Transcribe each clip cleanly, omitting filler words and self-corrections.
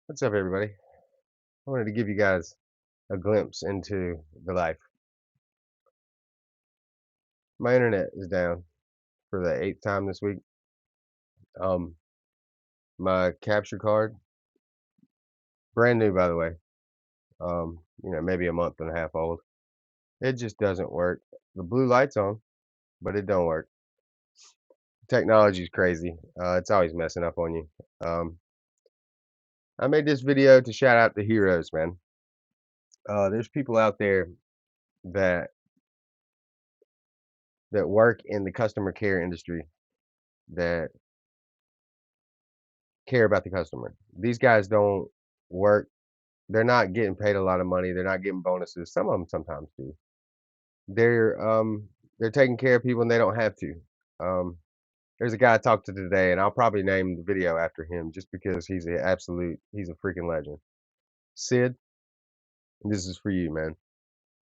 What's up, everybody? I wanted to give you guys a glimpse into the life. My internet is down for the eighth time this week. Um, my capture card, brand new, by the way. Maybe a month and a half old. It just doesn't work. The blue light's on, but it don't work. Technology's crazy. It's always messing up on you. Um, I made this video to shout out the heroes, man. There's people out there that work in the customer care industry that care about the customer. These guys don't work. They're not getting paid a lot of money. They're not getting bonuses. Some of them sometimes do. They're um they're taking care of people and they don't have to. Um, there's a guy I talked to today, and I'll probably name the video after him just because he's a freaking legend. Sid, this is for you, man.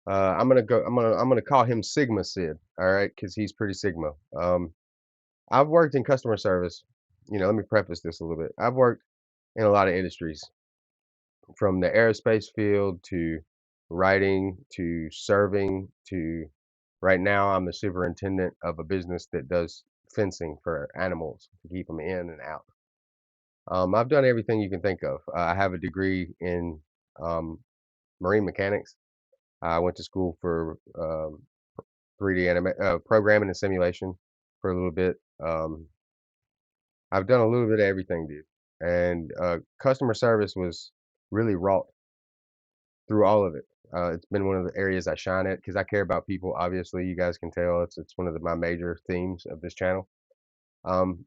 I'm gonna call him Sigma Sid, all right, because he's pretty Sigma. I've worked in customer service. Let me preface this a little bit. I've worked in a lot of industries, from the aerospace field to writing to serving to right now I'm the superintendent of a business that does fencing for animals to keep them in and out. I've done everything you can think of. I have a degree in um, marine mechanics. I went to school for 3D programming and simulation for a little bit. I've done a little bit of everything, dude. And customer service was really wrought through all of it. It's been one of the areas I shine at because I care about people. Obviously, you guys can tell it's one of my major themes of this channel.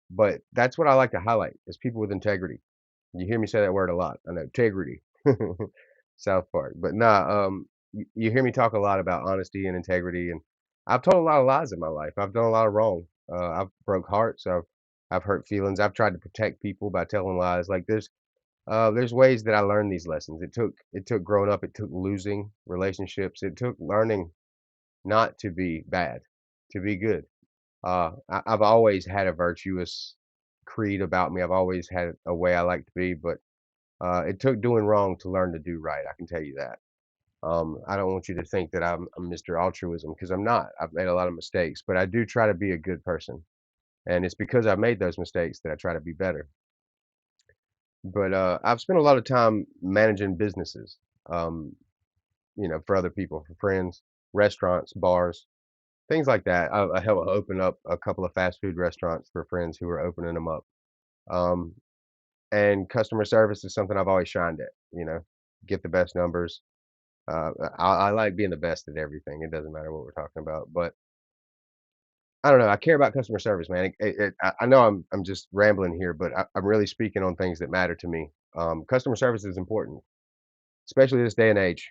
But that's what I like to highlight is people with integrity. You hear me say that word a lot. I know integrity, South Park. But nah, you hear me talk a lot about honesty and integrity, and I've told a lot of lies in my life. I've done a lot of wrong. I've broke hearts. I've hurt feelings. I've tried to protect people by telling lies. Like there's ways that I learned these lessons. It took growing up, it took losing relationships, it took learning not to be bad, to be good. I've always had a virtuous creed about me. I've always had a way I like to be, but it took doing wrong to learn to do right. I can tell you that. I don't want you to think that I'm Mr. Altruism because I'm not. I've made a lot of mistakes, but I do try to be a good person, and it's because I've made those mistakes that I try to be better. But I've spent a lot of time managing businesses, um, for other people, for friends, restaurants, bars, things like that. I helped open up a couple of fast food restaurants for friends who were opening them up. Um, and customer service is something I've always shined at, get the best numbers. I like being the best at everything. It doesn't matter what we're talking about, but I don't know. I care about customer service, man. I know I'm just rambling here, but I'm really speaking on things that matter to me. Customer service is important, especially this day and age.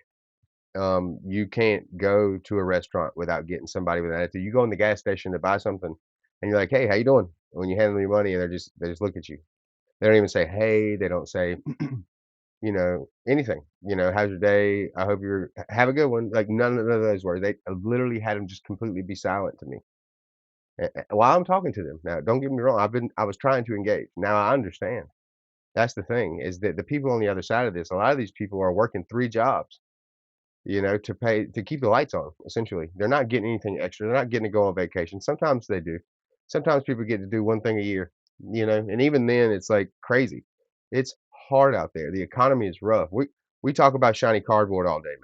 You can't go to a restaurant without getting somebody with an attitude. You go in the gas station to buy something, and you're like, "Hey, how you doing?" When you hand them your money, and they just look at you. They don't even say, "Hey." They don't say, anything. "How's your day? I hope you're have a good one." Like none of those words. They literally had them just completely be silent to me while I'm talking to them. Now, don't get me wrong. I was trying to engage. Now I understand. That's the thing is that the people on the other side of this, a lot of these people are working 3 jobs to keep the lights on, essentially. They're not getting anything extra. They're not getting to go on vacation. Sometimes they do. Sometimes people get to do one thing a year, and even then it's like crazy. It's hard out there. The economy is rough. We talk about shiny cardboard all day,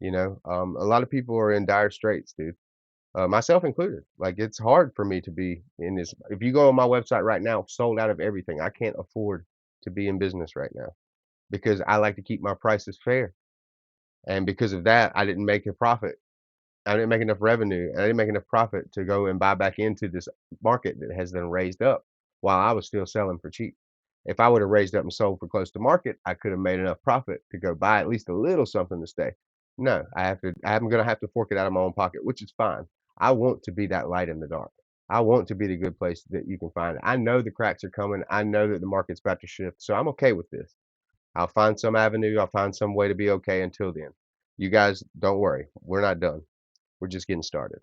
man. A lot of people are in dire straits, dude. Myself included. Like it's hard for me to be in this. If you go on my website right now, sold out of everything. I can't afford to be in business right now because I like to keep my prices fair. And because of that, I didn't make a profit. I didn't make enough revenue. I didn't make enough profit to go and buy back into this market that has been raised up while I was still selling for cheap. If I would have raised up and sold for close to market, I could have made enough profit to go buy at least a little something to stay. No, I'm gonna have to fork it out of my own pocket, which is fine. I want to be that light in the dark. I want to be the good place that you can find. I know the cracks are coming. I know that the market's about to shift. So I'm okay with this. I'll find some avenue. I'll find some way to be okay until then. You guys don't worry. We're not done. We're just getting started.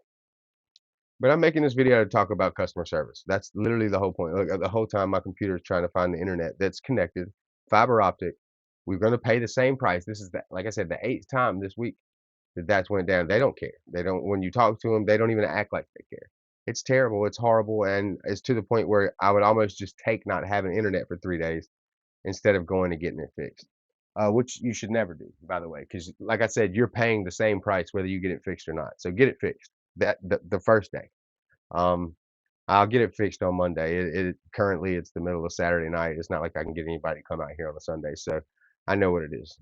But I'm making this video to talk about customer service. That's literally the whole point. Look, the whole time my computer is trying to find the internet that's connected. fiber optic. We're gonna pay the same price. This is the like I said, the 8th time this week that that's went down. They don't care. They don't when you talk to them, they don't even act like they care. It's terrible, it's horrible, and it's to the point where I would almost just take not having internet for 3 days instead of going and getting it fixed, which you should never do, by the way, because like I said, you're paying the same price whether you get it fixed or not. So get it fixed the first day. Um, I'll get it fixed on Monday. It currently it's the middle of Saturday night. It's not like I can get anybody to come out here on a Sunday, so I know what it is.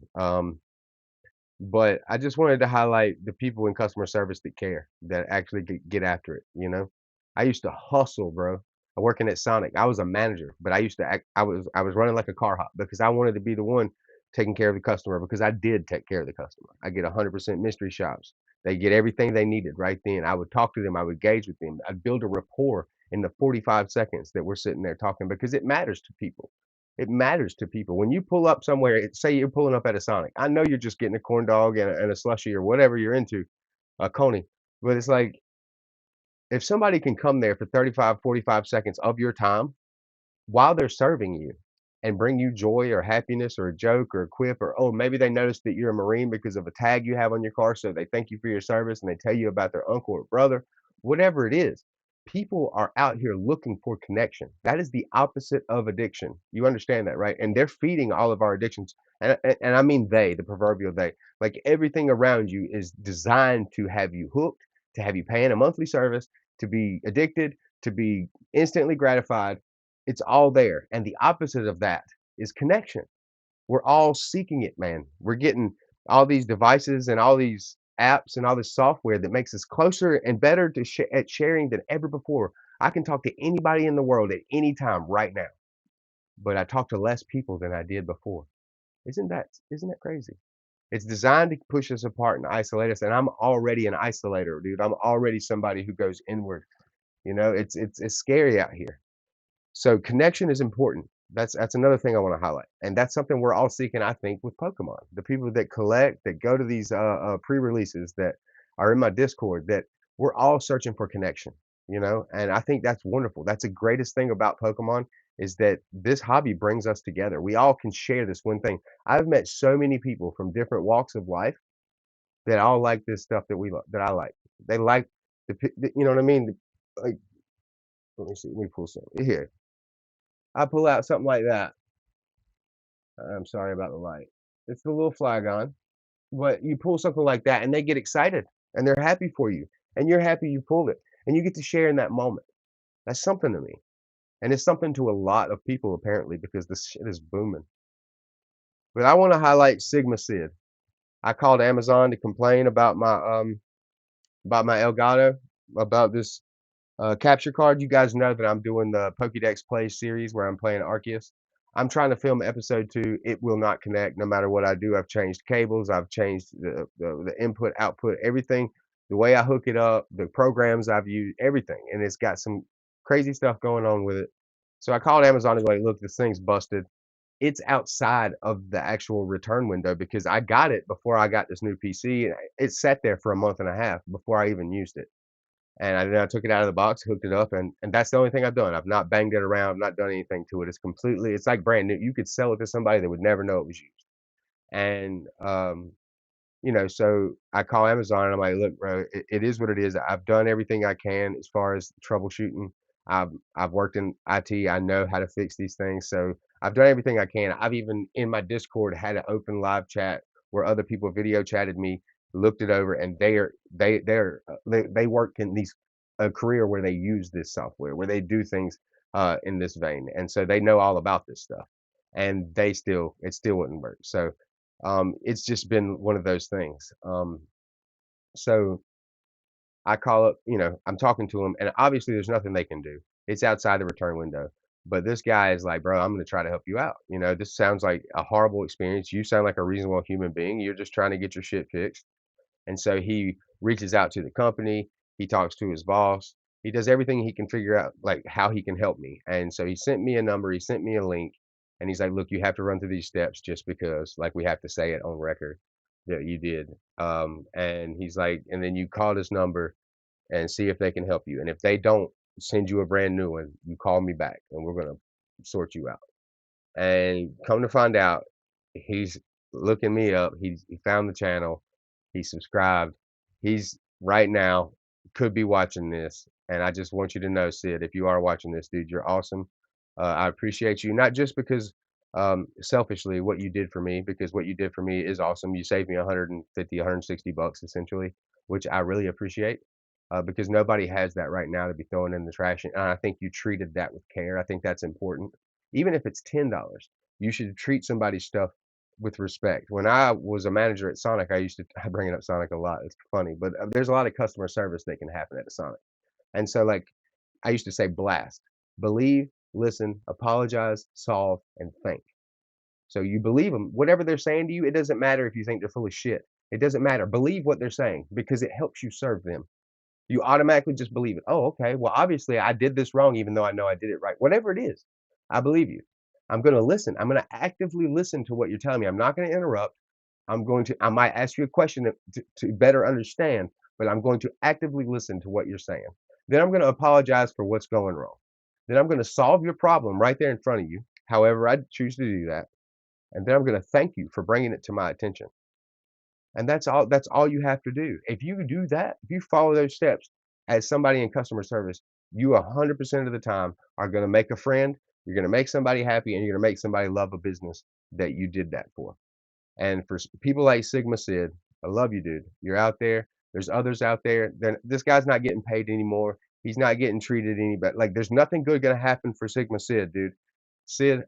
But I just wanted to highlight the people in customer service that care, that actually get after it, you know? I used to hustle, bro. Working at Sonic, I was a manager, but I used to act I was running like a car hop because I wanted to be the one taking care of the customer because I did take care of the customer. I get 100% mystery shops. They get everything they needed right then. I would talk to them, I would engage with them. I'd build a rapport in the 45 seconds that we're sitting there talking because it matters to people. It matters to people. When you pull up somewhere, say you're pulling up at a Sonic. I know you're just getting a corn dog and a slushie or whatever you're into, a coney, but it's like if somebody can come there for 35, 45 seconds of your time while they're serving you and bring you joy or happiness or a joke or a quip or oh maybe they noticed that you're a marine because of a tag you have on your car so they thank you for your service and they tell you about their uncle or brother, whatever it is. People are out here looking for connection. That is the opposite of addiction. You understand that, right? And they're feeding all of our addictions, and I mean they, the proverbial they. Like everything around you is designed to have you hooked, to have you paying a monthly service, to be addicted, to be instantly gratified. It's all there, and the opposite of that is connection. We're all seeking it, man. We're getting all these devices and all these apps and all this software that makes us closer and better to at sharing than ever before. I can talk to anybody in the world at any time right now, but I talk to less people than I did before. Isn't that crazy? It's designed to push us apart and isolate us, and I'm already an isolator, dude. I'm already somebody who goes inward. You know, it's scary out here. So connection is important. That's another thing I want to highlight, and that's something we're all seeking, I think, with Pokemon. The people that collect, that go to these pre-releases, that are in my Discord, that we're all searching for connection, you know. And I think that's wonderful. That's the greatest thing about Pokemon is that this hobby brings us together. We all can share this one thing. I've met so many people from different walks of life that all like this stuff that I like. They like you know what I mean? Like, let me see. Let me pull some here. I pull out something like that. I'm sorry about the light. It's the little Flygon, but you pull something like that and they get excited and they're happy for you and you're happy you pulled it and you get to share in that moment. That's something to me. And it's something to a lot of people apparently because this shit is booming. But I want to highlight Sigma Sid. I called Amazon to complain about my Elgato, about this capture card. You guys know that I'm doing the Pokédex Plays series where I'm playing Arceus. I'm trying to film episode 2. It will not connect no matter what I do. I've changed cables. I've changed the input, output, everything. The way I hook it up, the programs I've used, everything. And it's got some crazy stuff going on with it. So I called Amazon and was like, look, this thing's busted. It's outside of the actual return window because I got it before I got this new PC. It sat there for a month and a half before I even used it. And then I took it out of the box, hooked it up, and that's the only thing I've done. I've not banged it around, not done anything to it. It's like brand new. You could sell it to somebody that would never know it was used. And you know, so I call Amazon and I'm like, look, bro, it is what it is. I've done everything I can as far as troubleshooting. I've worked in IT. I know how to fix these things. So I've done everything I can. I've even in my Discord had an open live chat where other people video chatted me, looked it over, and they work in these a career where they use this software, where they do things in this vein, and so they know all about this stuff. And it still wouldn't work. So it's just been one of those things. So I call up, you know, I'm talking to them, and obviously there's nothing they can do. It's outside the return window. But this guy is like, bro, I'm going to try to help you out. You know, this sounds like a horrible experience. You sound like a reasonable human being. You're just trying to get your shit fixed. And so he reaches out to the company. He talks to his boss. He does everything he can figure out, like how he can help me. And so he sent me a number. He sent me a link. And he's like, look, you have to run through these steps just because, like, we have to say it on record that you did. And he's like, and then you call this number and see if they can help you. And if they don't send you a brand new one, you call me back and we're going to sort you out. And come to find out, he's looking me up. He found the channel. He subscribed. He's right now could be watching this. And I just want you to know, Sid, if you are watching this, dude, you're awesome. I appreciate you, not just because selfishly what you did for me, because what you did for me is awesome. You saved me 150, 160 bucks essentially, which I really appreciate. Because nobody has that right now to be throwing in the trash. And I think you treated that with care. I think that's important. Even if it's $10, you should treat somebody's stuff with respect. When I was a manager at Sonic, I used to I bring it up Sonic a lot. It's funny, but there's a lot of customer service that can happen at a Sonic. And so like I used to say blast, believe, listen, apologize, solve, and think. So you believe them. Whatever they're saying to you, it doesn't matter if you think they're full of shit. It doesn't matter. Believe what they're saying because it helps you serve them. You automatically just believe it. Oh, okay. Well, obviously I did this wrong, even though I know I did it right. Whatever it is, I believe you. I'm going to listen. I'm going to actively listen to what you're telling me. I'm not going to interrupt. I might ask you a question to better understand, but I'm going to actively listen to what you're saying. Then I'm going to apologize for what's going wrong. Then I'm going to solve your problem right there in front of you, however I choose to do that. And then I'm going to thank you for bringing it to my attention. And that's all you have to do. If you do that, if you follow those steps as somebody in customer service, you 100% of the time are gonna make a friend, you're gonna make somebody happy, and you're gonna make somebody love a business that you did that for. And for people like Sigma Sid, I love you, dude. You're out there. There's others out there. This guy's not getting paid anymore. He's not getting treated any better. Like, there's nothing good gonna happen for Sigma Sid, dude. Sid,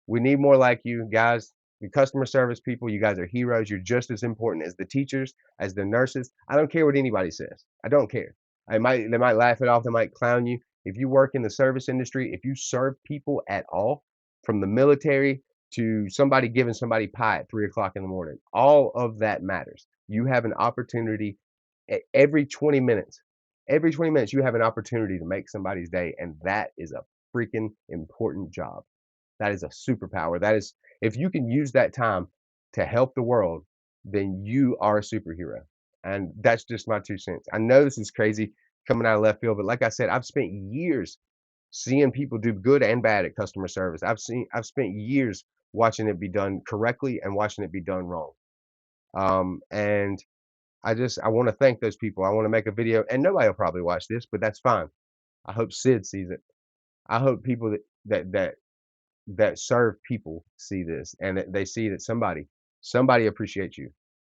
we need more like you guys. The customer service people, you guys are heroes. You're just as important as the teachers, as the nurses. I don't care what anybody says. I don't care. They might laugh it off, they might clown you. If you work in the service industry, if you serve people at all, from the military to somebody giving somebody pie at 3 o'clock in the morning, all of that matters. You have an opportunity every 20 minutes. Every 20 minutes, you have an opportunity to make somebody's day, and that is a freaking important job. That is a superpower. That is, if you can use that time to help the world, then you are a superhero. And that's just my 2 cents. I know this is crazy coming out of left field, but like I said, I've spent years seeing people do good and bad at customer service. I've spent years watching it be done correctly and watching it be done wrong. And I want to thank those people. I want to make a video, and nobody will probably watch this, but that's fine. I hope Sid sees it. I hope people that serve people see this and that they see that somebody appreciates you.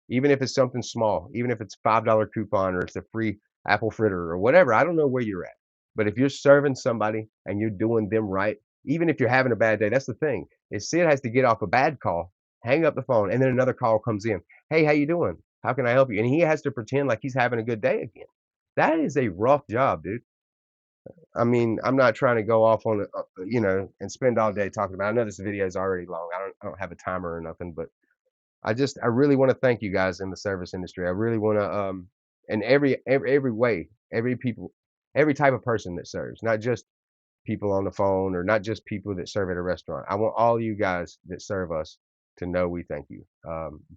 Even if it's something small, even if it's $5 coupon or it's a free apple fritter or whatever, I don't know where you're at. But if you're serving somebody and you're doing them right, even if you're having a bad day, that's the thing. Is Sid has to get off a bad call, hang up the phone, and then another call comes in. Hey, how you doing? How can I help you? And he has to pretend like he's having a good day again. That is a rough job, dude. I mean, I'm not trying to go off on and spend all day talking about. I know this video is already long. I don't have a timer or nothing, but I really want to thank you guys in the service industry. I really want to in every way, every type of person that serves, not just people on the phone or not just people that serve at a restaurant. I want all you guys that serve us to know we thank you.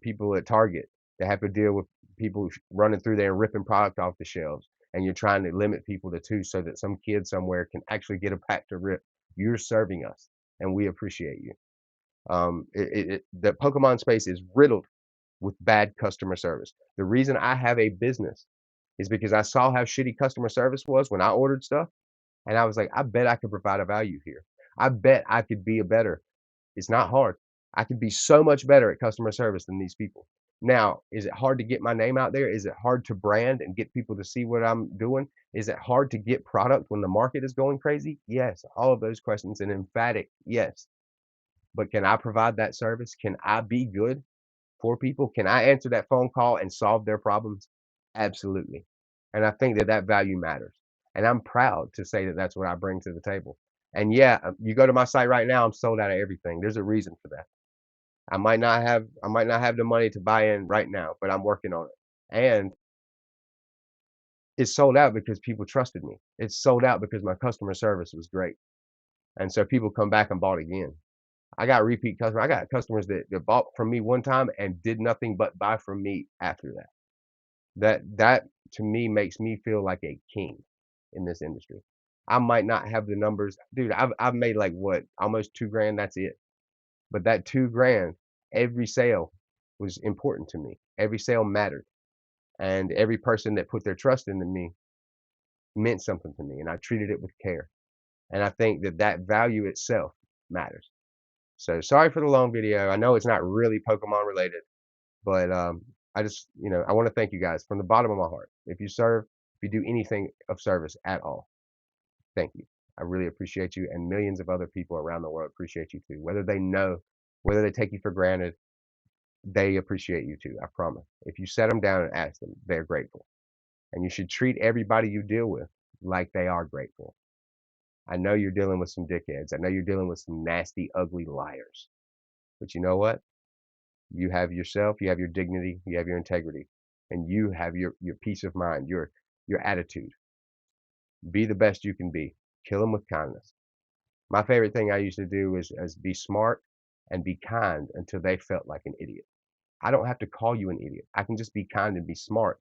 People at Target that have to deal with people running through there and ripping product off the shelves, and you're trying to limit people to two so that some kid somewhere can actually get a pack to rip. You're serving us, and we appreciate you. The Pokemon space is riddled with bad customer service. The reason I have a business is because I saw how shitty customer service was when I ordered stuff, and I was like, I bet I could provide a value here. I bet I could be a better. It's not hard. I could be so much better at customer service than these people. Now, is it hard to get my name out there? Is it hard to brand and get people to see what I'm doing? Is it hard to get product when the market is going crazy? Yes, all of those questions, an emphatic yes. But can I provide that service? Can I be good for people? Can I answer that phone call and solve their problems? Absolutely. And I think that that value matters. And I'm proud to say that that's what I bring to the table. And yeah, you go to my site right now, I'm sold out of everything. There's a reason for that. I might not have the money to buy in right now, but I'm working on it. And it's sold out because people trusted me. It's sold out because my customer service was great. And so people come back and bought again. I got repeat customers. I got customers that bought from me one time and did nothing but buy from me after that. That to me makes me feel like a king in this industry. I might not have the numbers, dude. I've made like what, almost 2 grand. That's it. But that 2 grand, every sale was important to me. Every sale mattered. And every person that put their trust into me meant something to me. And I treated it with care. And I think that that value itself matters. So sorry for the long video. I know it's not really Pokemon related, but I just, I want to thank you guys from the bottom of my heart. If you serve, if you do anything of service at all, thank you. I really appreciate you, and millions of other people around the world appreciate you too. Whether they know, whether they take you for granted, they appreciate you too. I promise. If you set them down and ask them, they're grateful. And you should treat everybody you deal with like they are grateful. I know you're dealing with some dickheads. I know you're dealing with some nasty, ugly liars. But you know what? You have yourself, you have your dignity, you have your integrity, and you have your peace of mind, your attitude. Be the best you can be. Kill them with kindness. My favorite thing I used to do is be smart and be kind until they felt like an idiot. I don't have to call you an idiot. I can just be kind and be smart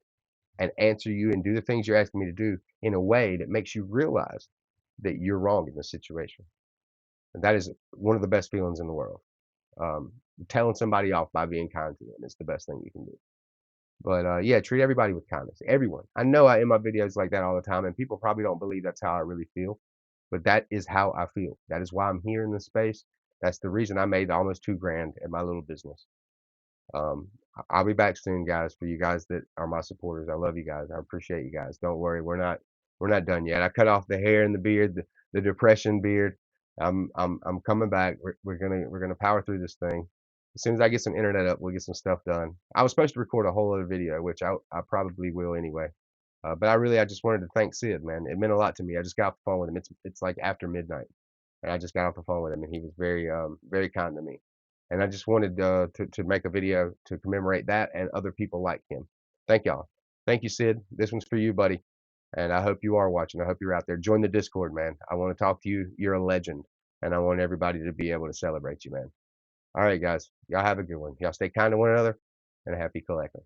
and answer you and do the things you're asking me to do in a way that makes you realize that you're wrong in this situation. And that is one of the best feelings in the world. Um, Telling somebody off by being kind to them is the best thing you can do. But yeah, treat everybody with kindness. Everyone. I know I end my videos like that all the time, and people probably don't believe that's how I really feel. But that is how I feel. That is why I'm here in this space. That's the reason I made almost 2 grand at my little business. Um, I'll be back soon, guys. For you guys that are my supporters, I love you guys. I appreciate you guys. Don't worry, we're not done yet. I cut off the hair and the beard, the depression beard. I'm coming back. We're gonna power through this thing. As soon as I get some internet up, we'll get some stuff done. I was supposed to record a whole other video, which I probably will anyway. But I just wanted to thank Sid, man. It meant a lot to me. I just got off the phone with him. It's like after midnight, and I just got off the phone with him, and he was very kind to me. And I just wanted to make a video to commemorate that and other people like him. Thank y'all. Thank you, Sid. This one's for you, buddy. And I hope you are watching. I hope you're out there. Join the Discord, man. I want to talk to you. You're a legend, and I want everybody to be able to celebrate you, man. All right, guys. Y'all have a good one. Y'all stay kind to one another and happy collecting.